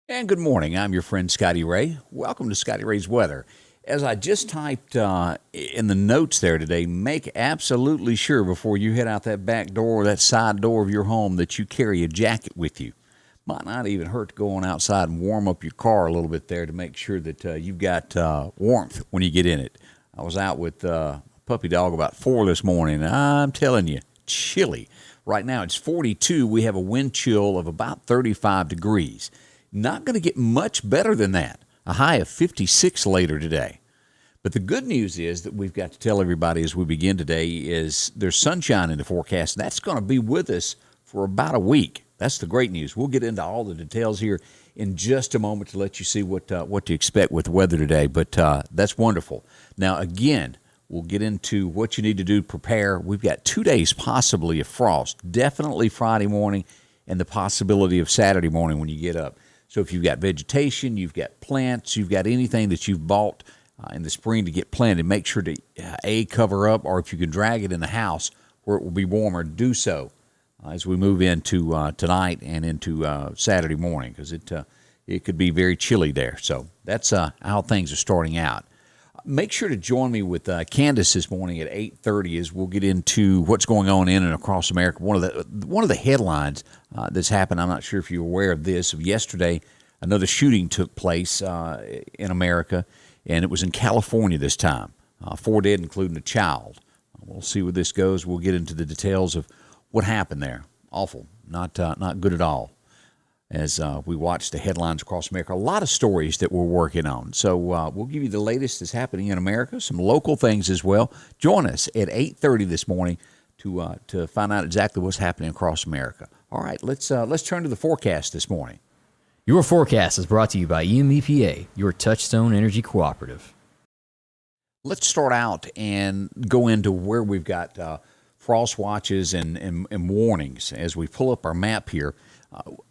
And good morning. I'm your friend Scotty Ray. Welcome to Scotty Ray's Weather. As I just typed in the notes there today, make absolutely sure before you head out that back door or that side door of your home that you carry a jacket with you. Might not even hurt to go on outside and warm up your car a little bit there to make sure that you've got warmth when you get in it. I was out with a puppy dog about 4 this morning. I'm telling you, chilly. Right now it's 42. We have a wind chill of about 35 degrees. Not going to get much better than that. A high of 56 later today. But the good news is that we've got to tell everybody as we begin today is there's sunshine in the forecast. And that's going to be with us for about a week. That's the great news. We'll get into all the details here in just a moment to let you see what to expect with the weather today. But that's wonderful. Now, again, we'll get into what you need to do to prepare. We've got 2 days possibly of frost, definitely Friday morning and the possibility of Saturday morning when you get up. So if you've got vegetation, you've got plants, you've got anything that you've bought in the spring to get planted, make sure to, cover up, or if you can drag it in the house where it will be warmer, do so as we move into tonight and into Saturday morning, because it could be very chilly there. So that's how things are starting out. Make sure to join me with Candace this morning at 8:30 as we'll get into what's going on in and across America. One of the headlines that's happened, I'm not sure if you're aware of this, yesterday another shooting took place in America, and it was in California this time. 4 dead, including a child. We'll see where this goes. We'll get into the details of what happened there. Awful. Not good at all. As we watch the headlines across America, a lot of stories that we're working on. So we'll give you the latest that's happening in America, some local things as well. Join us at 8:30 this morning to find out exactly what's happening across America. All right, let's turn to the forecast this morning. Your forecast is brought to you by EMEPA, your Touchstone Energy Cooperative. Let's start out and go into where we've got frost watches and warnings as we pull up our map here.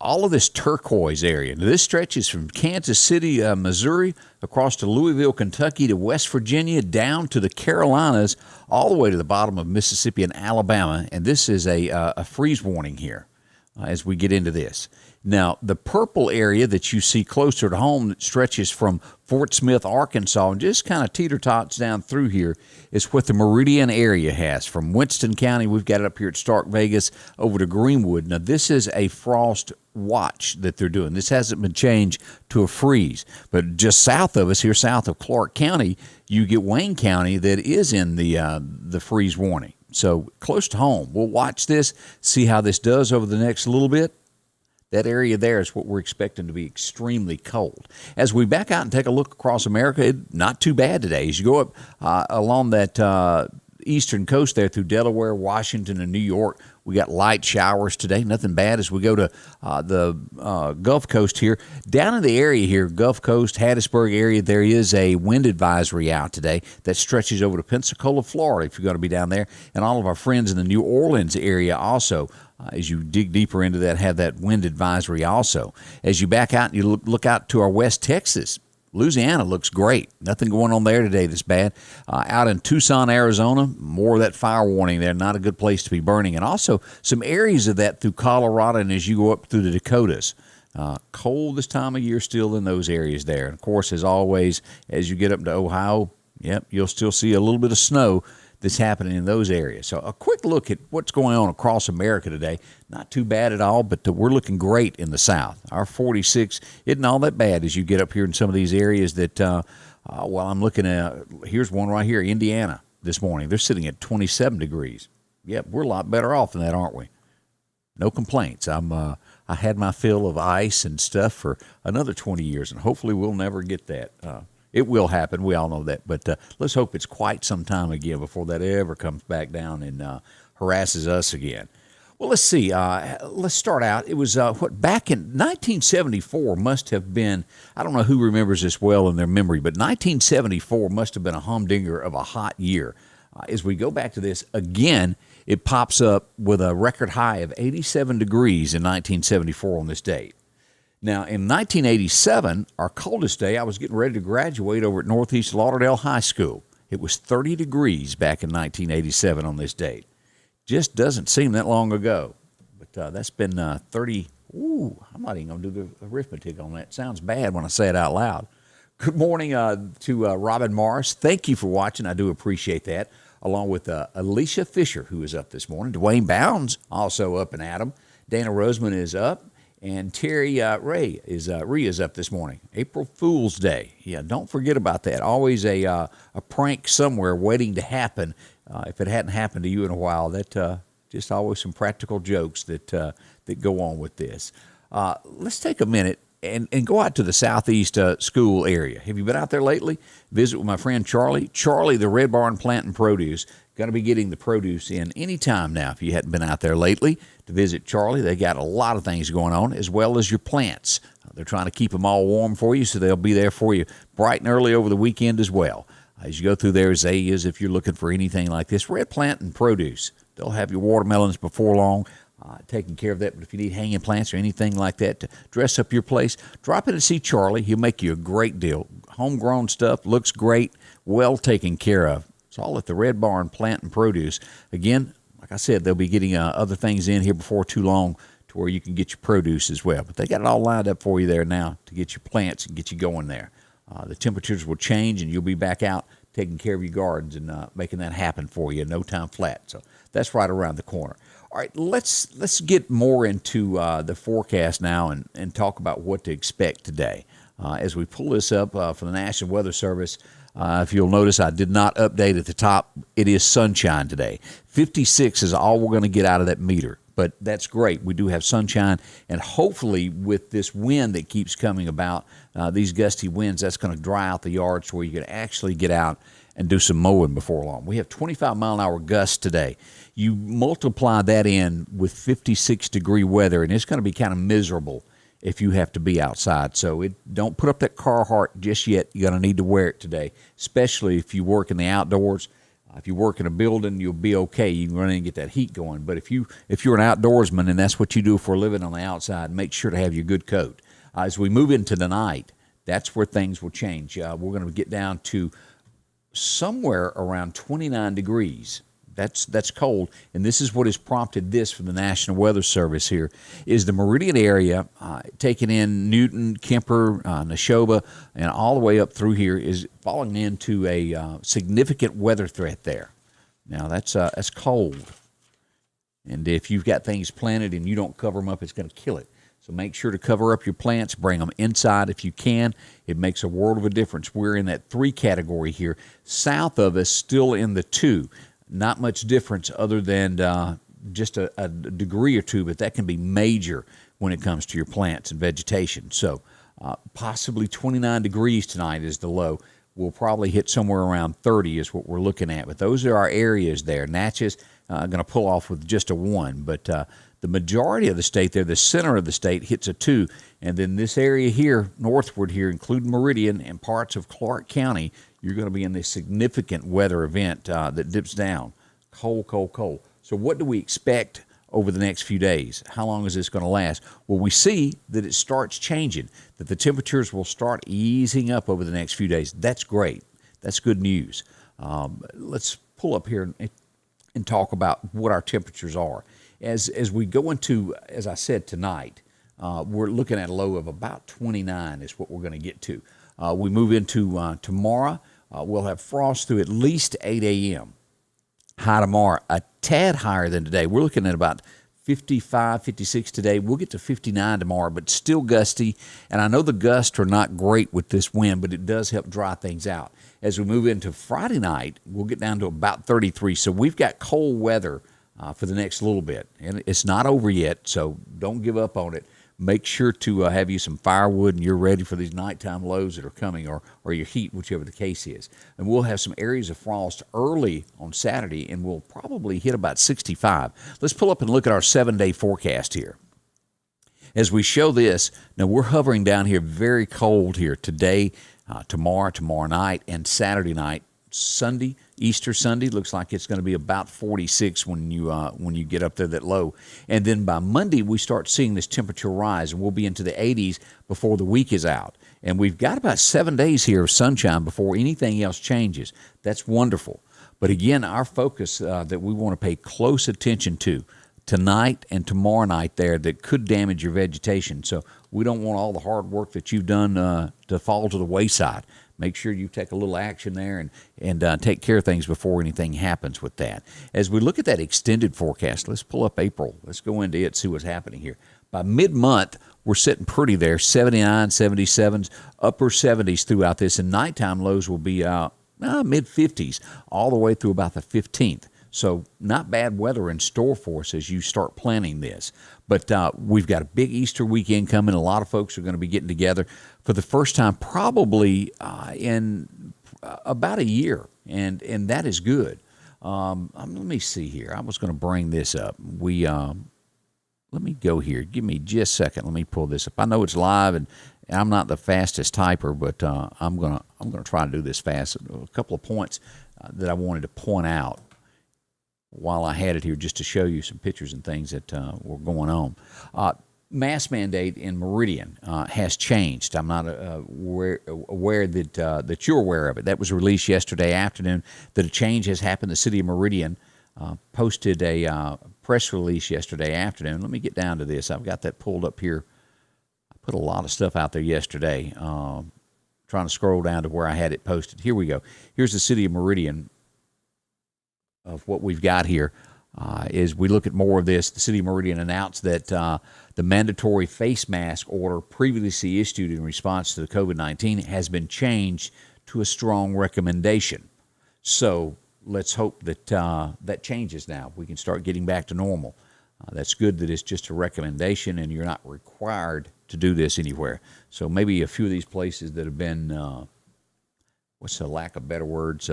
All of this turquoise area. Now, this stretches from Kansas City, Missouri, across to Louisville, Kentucky, to West Virginia, down to the Carolinas, all the way to the bottom of Mississippi and Alabama. And this is a freeze warning here as we get into this. Now, the purple area that you see closer to home that stretches from Fort Smith, Arkansas, and just kind of teeter-tots down through here is what the Meridian area has. From Winston County, we've got it up here at Stark, Vegas, over to Greenwood. Now, this is a frost watch that they're doing. This hasn't been changed to a freeze. But just south of us, here south of Clark County, you get Wayne County that is in the freeze warning. So close to home. We'll watch this, see how this does over the next little bit. That area there is what we're expecting to be extremely cold. As we back out and take a look across America, not too bad today. As you go up along that eastern coast there through Delaware, Washington, and New York, we got light showers today. Nothing bad as we go to the Gulf Coast here. Down in the area here, Gulf Coast, Hattiesburg area, there is a wind advisory out today that stretches over to Pensacola, Florida, if you're going to be down there. And all of our friends in the New Orleans area also, as you dig deeper into that, have that wind advisory also. As you back out and you look out to our West Texas, Louisiana looks great. Nothing going on there today that's bad. Out in Tucson, Arizona, more of that fire warning there. Not a good place to be burning. And also some areas of that through Colorado and as you go up through the Dakotas. Cold this time of year still in those areas there. And, of course, as always, as you get up to Ohio, you'll still see a little bit of snow that's happening in those areas. So a quick look at what's going on across America today. Not too bad at all, but we're looking great in the South. Our 46 isn't all that bad as you get up here in some of these areas that, I'm looking at, here's one right here, Indiana this morning. They're sitting at 27 degrees. Yep, we're a lot better off than that, aren't we? No complaints. I had my fill of ice and stuff for another 20 years, and hopefully we'll never get that. It will happen. We all know that. But let's hope it's quite some time again before that ever comes back down and harasses us again. Well, let's see. Let's start out. It was back in 1974 must have been, I don't know who remembers this well in their memory, but 1974 must have been a humdinger of a hot year. As we go back to this, again, it pops up with a record high of 87 degrees in 1974 on this date. Now, in 1987, our coldest day, I was getting ready to graduate over at Northeast Lauderdale High School. It was 30 degrees back in 1987 on this date. Just doesn't seem that long ago. But that's been Ooh, I'm not even going to do the arithmetic on that. Sounds bad when I say it out loud. Good morning to Robin Morris. Thank you for watching. I do appreciate that. Along with Alicia Fisher, who is up this morning. Dwayne Bounds also up and at 'em. Dana Roseman is up. And Terry Ray is up this morning. April Fool's Day. Yeah, don't forget about that. Always a prank somewhere waiting to happen. If it hadn't happened to you in a while, that just always some practical jokes that go on with this. Let's take a minute and go out to the Southeast School area. Have you been out there lately? Visit with my friend Charlie. Charlie, the Red Barn Plant and Produce. Going to be getting the produce in any time now if you hadn't been out there lately to visit Charlie. They got a lot of things going on as well as your plants. They're trying to keep them all warm for you, so they'll be there for you bright and early over the weekend as well. As you go through their azaleas, if you're looking for anything like this, Red Plant and Produce. They'll have your watermelons before long, taking care of that. But if you need hanging plants or anything like that to dress up your place, drop in and see Charlie. He'll make you a great deal. Homegrown stuff, looks great, well taken care of. It's all at the Red Barn Plant and Produce. Again, like I said, they'll be getting other things in here before too long to where you can get your produce as well. But they got it all lined up for you there now to get your plants and get you going there. The temperatures will change, and you'll be back out taking care of your gardens and making that happen for you in no time flat. So that's right around the corner. All right, let's get more into the forecast now and talk about what to expect today. As we pull this up for the National Weather Service, if you'll notice, I did not update at the top. It is sunshine today. 56 is all we're going to get out of that meter, but that's great. We do have sunshine, and hopefully with this wind that keeps coming about, these gusty winds, that's going to dry out the yards where you can actually get out and do some mowing before long. We have 25-mile-an-hour gusts today. You multiply that in with 56-degree weather, and it's going to be kind of miserable if you have to be outside. So don't put up that Carhartt just yet. You're going to need to wear it today, especially if you work in the outdoors. If you work in a building, you'll be okay. You can run in and get that heat going. But if you're an outdoorsman and that's what you do for a living on the outside, make sure to have your good coat. As we move into the night, that's where things will change. We're going to get down to somewhere around 29 degrees. That's cold, and this is what has prompted this from the National Weather Service here, is the Meridian area, taking in Newton, Kemper, Neshoba, and all the way up through here is falling into a significant weather threat there. Now, that's cold, and if you've got things planted and you don't cover them up, it's going to kill it. So make sure to cover up your plants, bring them inside if you can. It makes a world of a difference. We're in that 3 category here. South of us, still in the 2. Not much difference other than just a degree or 2, but that can be major when it comes to your plants and vegetation. So possibly 29 degrees tonight is the low. We'll probably hit somewhere around 30 is what we're looking at. But those are our areas there. Natchez going to pull off with just a 1. But the majority of the state there, the center of the state, hits a 2. And then this area here, northward here, including Meridian and parts of Clark County, you're going to be in this significant weather event that dips down. Cold, cold, cold. So what do we expect over the next few days? How long is this going to last? Well, we see that it starts changing, that the temperatures will start easing up over the next few days. That's great. That's good news. Let's pull up here and talk about what our temperatures are. As we go into, as I said, tonight, we're looking at a low of about 29 is what we're going to get to. We move into tomorrow. We'll have frost through at least 8 a.m. High tomorrow, a tad higher than today. We're looking at about 55, 56 today. We'll get to 59 tomorrow, but still gusty. And I know the gusts are not great with this wind, but it does help dry things out. As we move into Friday night, we'll get down to about 33. So we've got cold weather for the next little bit. And it's not over yet, so don't give up on it. Make sure to have you some firewood and you're ready for these nighttime lows that are coming, or your heat, whichever the case is. And we'll have some areas of frost early on Saturday, and we'll probably hit about 65. Let's pull up and look at our 7-day forecast here. As we show this, now we're hovering down here very cold here today, tomorrow night, and Saturday night. Sunday, Easter Sunday, looks like it's going to be about 46 when you get up there that low. And then by Monday, we start seeing this temperature rise, and we'll be into the 80s before the week is out. And we've got about 7 days here of sunshine before anything else changes. That's wonderful. But again, our focus that we want to pay close attention to, tonight and tomorrow night there that could damage your vegetation. So we don't want all the hard work that you've done to fall to the wayside. Make sure you take a little action there and take care of things before anything happens with that. As we look at that extended forecast, let's pull up April. Let's go into it, see what's happening here. By mid-month, we're sitting pretty there, 79, 77s, upper 70s throughout this, and nighttime lows will be mid-50s all the way through about the 15th. So not bad weather in store for us as you start planning this. But we've got a big Easter weekend coming. A lot of folks are going to be getting together for the first time probably in about a year, and that is good. Let me see here. I was going to bring this up. Let me go here. Give me just a second. Let me pull this up. I know it's live, and I'm not the fastest typer, but I'm gonna try to do this fast. A couple of points that I wanted to point out while I had it here, just to show you some pictures and things that were going on. Mask mandate in Meridian has changed. I'm not aware that you're aware of it. That was released yesterday afternoon, that a change has happened. The city of Meridian posted a press release yesterday afternoon. Let me get down to this. I've got that pulled up here. I put a lot of stuff out there yesterday, trying to scroll down to where I had it posted. Here we go. Here's the city of Meridian of what we've got here. As we look at more of this, the city of Meridian announced that the mandatory face mask order previously issued in response to the COVID-19 has been changed to a strong recommendation. So let's hope that that changes now. We can start getting back to normal. That's good that it's just a recommendation and you're not required to do this anywhere. So maybe a few of these places that have been, what's the lack of better words?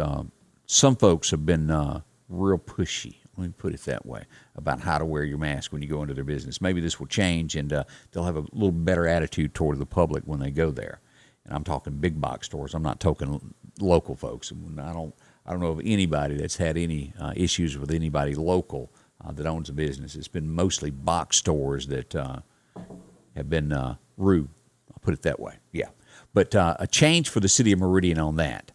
Some folks have been real pushy, let me put it that way, about how to wear your mask when you go into their business. Maybe this will change and they'll have a little better attitude toward the public when they go there. And I'm talking big box stores. I'm not talking local folks. I don't know of anybody that's had any issues with anybody local that owns a business. It's been mostly box stores that have been rude. I'll put it that way. Yeah. But a change for the city of Meridian on that.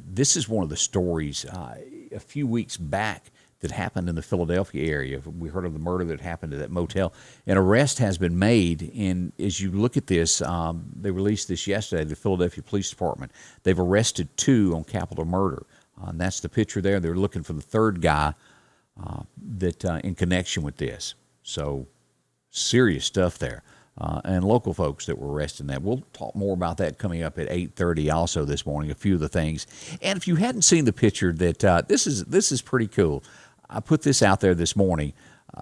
This is one of the stories a few weeks back that happened in the Philadelphia area. We heard of the murder that happened at that motel. An arrest has been made, and as you look at this, they released this yesterday, the Philadelphia Police Department. They've arrested 2 on capital murder, and that's the picture there. They're looking for the 3rd guy that in connection with this. So serious stuff there. And local folks that were arrested in that. We'll talk more about that coming up at 8:30 also this morning, a few of the things. And if you hadn't seen the picture, that this is pretty cool. I put this out there this morning.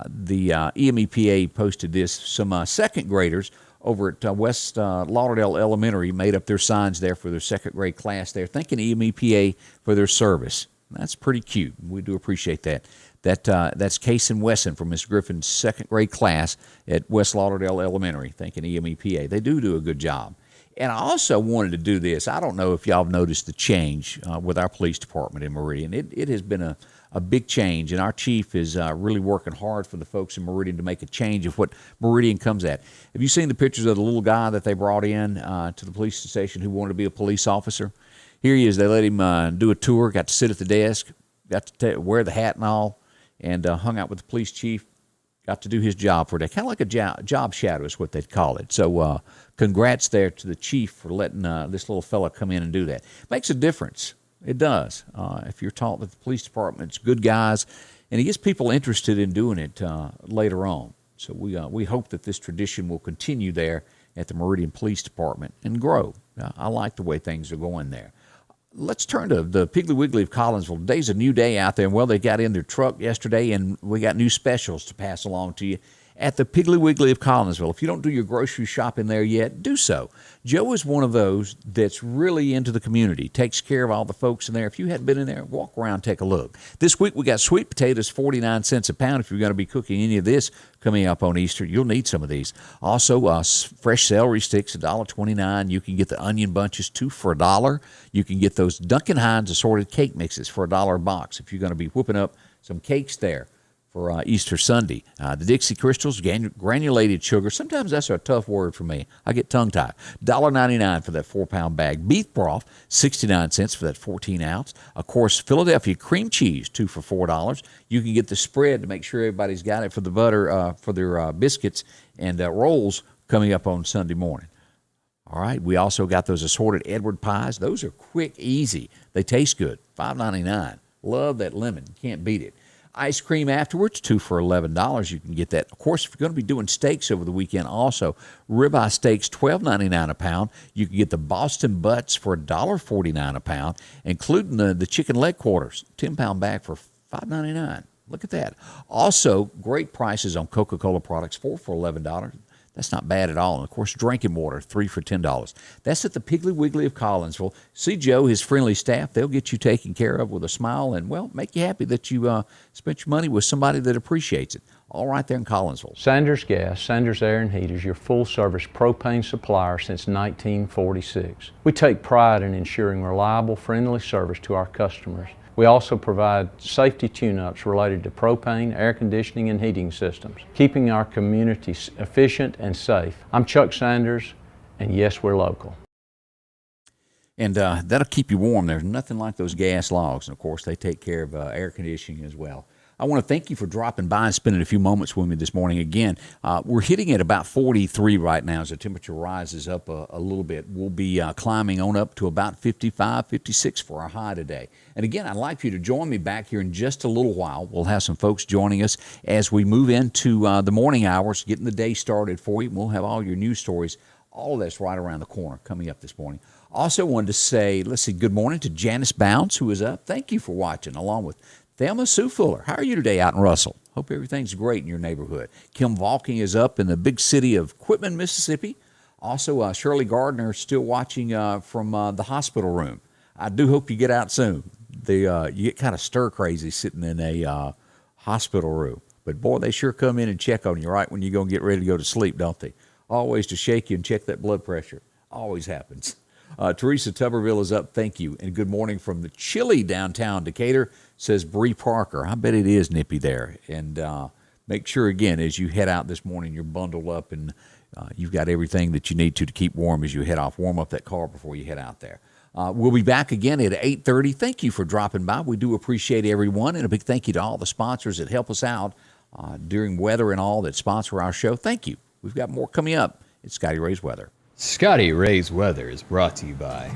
The EMEPA posted this. Some 2nd graders over at West Lauderdale Elementary made up their signs there for their 2nd grade class there, thanking EMEPA for their service. That's pretty cute. We do appreciate that. That's Case and Wesson from Miss Griffin's 2nd grade class at West Lauderdale Elementary, thanking EMEPA. They do a good job. And I also wanted to do this. I don't know if y'all have noticed the change with our police department in Meridian. It has been a big change, and our chief is really working hard for the folks in Meridian to make a change of what Meridian comes at. Have you seen the pictures of the little guy that they brought in to the police station who wanted to be a police officer? Here he is. They let him do a tour, got to sit at the desk, got to wear the hat and all, and hung out with the police chief, got to do his job for a day. Kind of like a job shadow is what they'd call it. So congrats there to the chief for letting this little fella come in and do that. Makes a difference. It does. If you're taught that the police department's good guys, and it gets people interested in doing it later on. So we hope that this tradition will continue there at the Meridian Police Department and grow. I like the way things are going there. Let's turn to the Piggly Wiggly of Collinsville. Today's a new day out there. Well, they got in their truck yesterday, and we got new specials to pass along to you at the Piggly Wiggly of Collinsville. If you don't do your grocery shopping there yet, do so. Joe is one of those that's really into the community, takes care of all the folks in there. If you hadn't been in there, walk around, take a look. This week we got sweet potatoes, 49 cents a pound. If you're going to be cooking any of this coming up on Easter, you'll need some of these. Also, fresh celery sticks, $1.29. You can get the onion bunches, 2 for $1. You can get those Duncan Hines assorted cake mixes for $1 a box if you're going to be whipping up some cakes there for Easter Sunday. The Dixie Crystals, granulated sugar. Sometimes that's a tough word for me. I get tongue-tied. $1.99 for that 4-pound bag. Beef broth, 69 cents for that 14-ounce. Of course, Philadelphia cream cheese, 2 for $4. You can get the spread to make sure everybody's got it for the butter, for their biscuits and rolls coming up on Sunday morning. All right, we also got those assorted Edward pies. Those are quick, easy. They taste good. $5.99. Love that lemon. Can't beat it. Ice cream afterwards, 2 for $11. You can get that. Of course, if you're going to be doing steaks over the weekend also, ribeye steaks, $12.99 a pound. You can get the Boston butts for $1.49 a pound, including the chicken leg quarters, 10-pound bag for $5.99. Look at that. Also, great prices on Coca-Cola products, 4 for $11. That's not bad at all. And, of course, drinking water, 3 for $10. That's at the Piggly Wiggly of Collinsville. See Joe, his friendly staff. They'll get you taken care of with a smile and, well, make you happy that you spent your money with somebody that appreciates it. All right there in Collinsville. Sanders Gas, Sanders Air and Heat is your full-service propane supplier since 1946. We take pride in ensuring reliable, friendly service to our customers. We also provide safety tune-ups related to propane, air conditioning, and heating systems, keeping our community efficient and safe. I'm Chuck Sanders, and yes, we're local. And that'll keep you warm. There's nothing like those gas logs. And, of course, they take care of air conditioning as well. I want to thank you for dropping by and spending a few moments with me this morning. Again, we're hitting at about 43 right now as the temperature rises up a little bit. We'll be climbing on up to about 55, 56 for our high today. And again, I'd like for you to join me back here in just a little while. We'll have some folks joining us as we move into the morning hours, getting the day started for you. We'll have all your news stories. All of that's right around the corner coming up this morning. Also wanted to say, let's see, good morning to Janice Bounds, who is up. Thank you for watching, along with Thelma Sue Fuller. How are you today out in Russell? Hope everything's great in your neighborhood. Kim Valking is up in the big city of Quitman, Mississippi. Also, Shirley Gardner still watching from the hospital room. I do hope you get out soon. You get kind of stir crazy sitting in a hospital room. But, boy, they sure come in and check on you right when you're going to get ready to go to sleep, don't they? Always to shake you and check that blood pressure. Always happens. Teresa Tuberville is up. Thank you. And good morning from the chilly downtown Decatur, says Bree Parker. I bet it is nippy there. And make sure, again, as you head out this morning, you're bundled up and you've got everything that you need to keep warm as you head off. Warm up that car before you head out there. We'll be back again at 8:30. Thank you for dropping by. We do appreciate everyone. And a big thank you to all the sponsors that help us out during weather and all that sponsor our show. Thank you. We've got more coming up. It's Scotty Ray's Weather. Scotty Ray's Weather is brought to you by